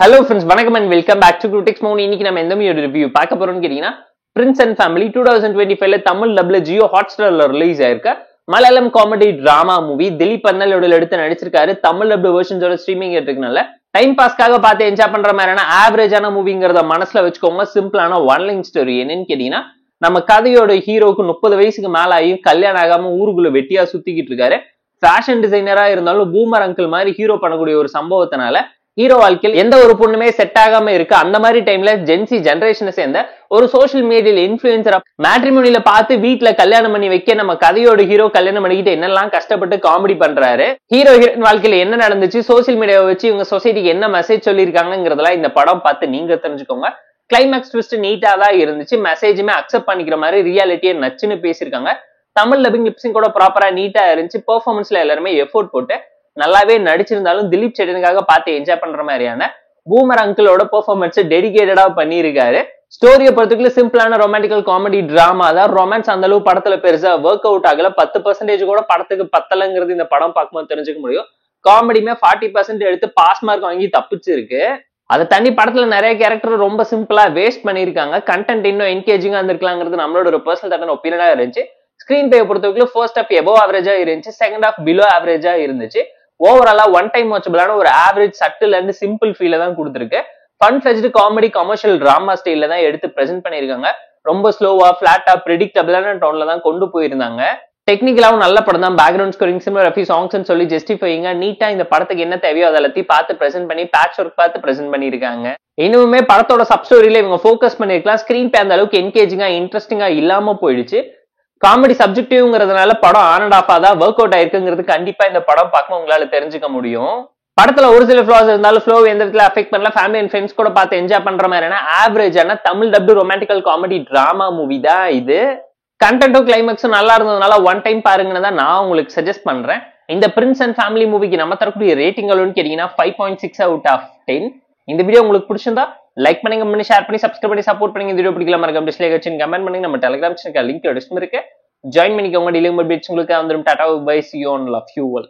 Hello friends, வணக்கம் and welcome back to Critics Moon. இன்னைக்கு நம்ம எந்த மூவியோட ரிவ்யூ பார்க்க போறோம்னு கேட்டீங்கன்னா Prince and Family 2025ல தமிழ் டப்ல ஜியோ ஹாட்ஸ்டார்ல ரிலீஸ் ஆயிருக்க Malayalam comedy drama movie. Dileep பன்னலோட எடுத்து நடிச்சிருக்காரு. தமிழ் டப்ல வெர்ஷன்ஸோட ஸ்ட்ரீமிங் இருக்கனால டைம் பாஸ்க்காக பார்த்து என்ஜாய் பண்ற மாதிரியான ஆவரேஜான மூவிங்கிறத மனசுல வச்சுக்கோங்க. சிம்பிளான ஒன் லைன் ஸ்டோரி. என்னன்னு கேட்டீங்கன்னா நம்ம கதையோட ஹீரோக்கு 30 வயசுக்கு மேல ஆகி கல்யாணம் ஆகாம ஊருக்குள்ள வெட்டியா சுத்திக்கிட்டு இருக்காரு. ஃபேஷன் டிசைனரா இருந்தாலும் பூமர் அங்கிள் மாதிரி ஹீரோ பண்ணக்கூடிய ஒரு சம்பவத்தினால ஹீரோ வாழ்க்கையில் எந்த ஒரு பொண்ணுமே செட் ஆகாம இருக்கு. அந்த மாதிரி டைம்ல ஜென்சி ஜெனரேஷனை சேர்ந்த ஒரு சோசியல் மீடியால இன்ஃபுளுசர் மேட்ரிமோனியில பார்த்து வீட்டுல கல்யாணம் பண்ணி வைக்க நம்ம கதையோட ஹீரோ கல்யாணம் பண்ணிக்கிட்டு என்னெல்லாம் கஷ்டப்பட்டு காமெடி பண்றாரு. ஹீரோ ஹீரோயின் வாழ்க்கையில என்ன நடந்துச்சு, சோசியல் மீடியாவை வச்சு இவங்க சொசைட்டிக்கு என்ன மெசேஜ் சொல்லியிருக்காங்கிறதெல்லாம் இந்த படம் பார்த்து நீங்க தெரிஞ்சுக்கோங்க. கிளைமேக்ஸ் ட்விஸ்ட் நீட்டா தான் இருந்துச்சு. மெசேஜுமே அக்செப்ட் பண்ணிக்கிற மாதிரி ரியாலிட்டியை நச்சுன்னு பேசியிருக்காங்க. தமிழ் டப்பிங் லிப்சிங் கூட ப்ராப்பரா நீட்டா இருந்துச்சு. பெர்ஃபார்மன்ஸ்ல எல்லாருமே எஃபோர்ட் போட்டு நல்லாவே நடிச்சிருந்தாலும் திலீப் செட்டினுக்காக பார்த்து என்ஜாய் பண்ற மாதிரியான பூமர் அங்கிளோட பெர்ஃபார்மன்ஸ் டெடிகேட்டடா பண்ணியிருக்காரு. ஸ்டோரியை பொறுத்தவரைக்கும் சிம்பிளான ரொமான்டிக்கல் காமெடி டிராமா தான். ரொமான்ஸ் அந்த அளவு படத்துல பெருசா ஒர்க் அவுட் ஆகல. 10% கூட படத்துக்கு பத்தலங்கிறது இந்த படம் பார்க்கும்போது தெரிஞ்சுக்க முடியும். காமெடியுமே 40% எடுத்து பாஸ் மார்க் வாங்கி தப்பிச்சிருக்கு. அதை தண்ணி படத்துல நிறைய கேரக்டர் ரொம்ப சிம்பிளா வேஸ்ட் பண்ணிருக்காங்க. கண்டென்ட் இன்னும் என்கேஜிங்கா இருந்திருக்கலாங்கிறது நம்மளோட ஒரு பர்சனல் தட்டான ஒப்பீனியனா இருந்துச்சு. ஸ்கிரீன் பிளே பொறுத்தவரைக்கும் ஃபர்ஸ்ட் ஹாஃப் எபோவ் ஆவரேஜா இருந்துச்சு, செகண்ட் ஹாஃப் பிலோ ஆவரேஜா இருந்துச்சு. ஓவராலா ஒன் டைம் வாட்சபிளான ஒரு ஆவரேஜ் சட்டில் அண்ட் சிம்பிள் ஃபீல தான் கொடுத்துருக்கு. Fun fest comedy commercial drama ஸ்டைல தான் எடுத்து பிரசென்ட் பண்ணிருக்காங்க. ரொம்ப ஸ்லோவா பிளாட்டா பிரெடிக்டபிளான டோன்ல தான் கொண்டு போயிருந்தாங்க. டெக்னிக்கலாவும் நல்ல படம் தான். பேக்ரவுண்ட் ஸ்கோரிங் சினிமாகிராஃபி சாங்ஸ் சொல்லி ஜஸ்டிஃபைங்க நீட்டா இந்த படத்துக்கு என்ன தேவையோ அதை எல்லாத்தையும் பார்த்து பிரசென்ட் பண்ணி பேட்ச் ஒர்க் பார்த்து பிரசென்ட் பண்ணிருக்காங்க. இன்னுமே படத்தோட சப் ஸ்டோரியில இவங்க ஃபோக்கஸ் பண்ணிருக்கலாம். ஸ்கிரீன் பே அந்த அளவுக்கு என்கேஜிங்கா இன்ட்ரெஸ்டிங்கா இல்லாம போயிடுச்சு. காமெடி சப்ஜெக்டிவ்ங்கிறதுனால படம் ஆன் அண்ட் ஆஃபா தான் ஒர்க் அவுட் ஆயிருக்குங்கிறது கண்டிப்பா இந்த படம் பார்க்க உங்களால தெரிஞ்சுக்க முடியும். படத்துல ஒரு சில ஃபிளாஸ் இருந்தாலும் ஃப்ளோ எந்த விதத்துல அஃபெக்ட் பண்ணல. ஃபேமிலி அண்ட் ஃப்ரெண்ட்ஸ் கூட பார்த்து என்ஜாய் பண்ற மாதிரியான ஆவரேஜான Tamil dubbed romantical comedy drama movie தான் இது. கண்டென்ட்டும் கிளைமேக்ஸும் நல்லா இருந்ததுனால ஒன் டைம் பாருங்கன்னு தான் நான் உங்களுக்கு சஜஸ்ட் பண்றேன். இந்த பிரின்ஸ் அண்ட் ஃபேமிலி மூவிக்கு நம்ம தரக்கூடிய ரேட்டிங் எவ்வளவுன்னு கேட்டீங்கன்னா 5.6 out of 10. இந்த வீடியோ உங்களுக்கு பிடிச்சிருந்தா லைக் பண்ணுங்க, பண்ணி ஷேர் பண்ணி சப்ஸ்கிரைப் பண்ணி சப்போர்ட் பண்ணுங்க. இந்த வீடியோ பிடிக்கல மறக்காம டிஸ்லைக் வச்சு கமெண்ட் பண்ணுங்க. நம்ம டெலிகிராம் சேனல் லிங்க் டிஸ்கிரிப்ஷன்ல இருக்கு, ஜாயின் பண்ணிக்கோங்க. டெய்லி உங்களுக்கு வந்துடும். Tata bye, see you on love you all.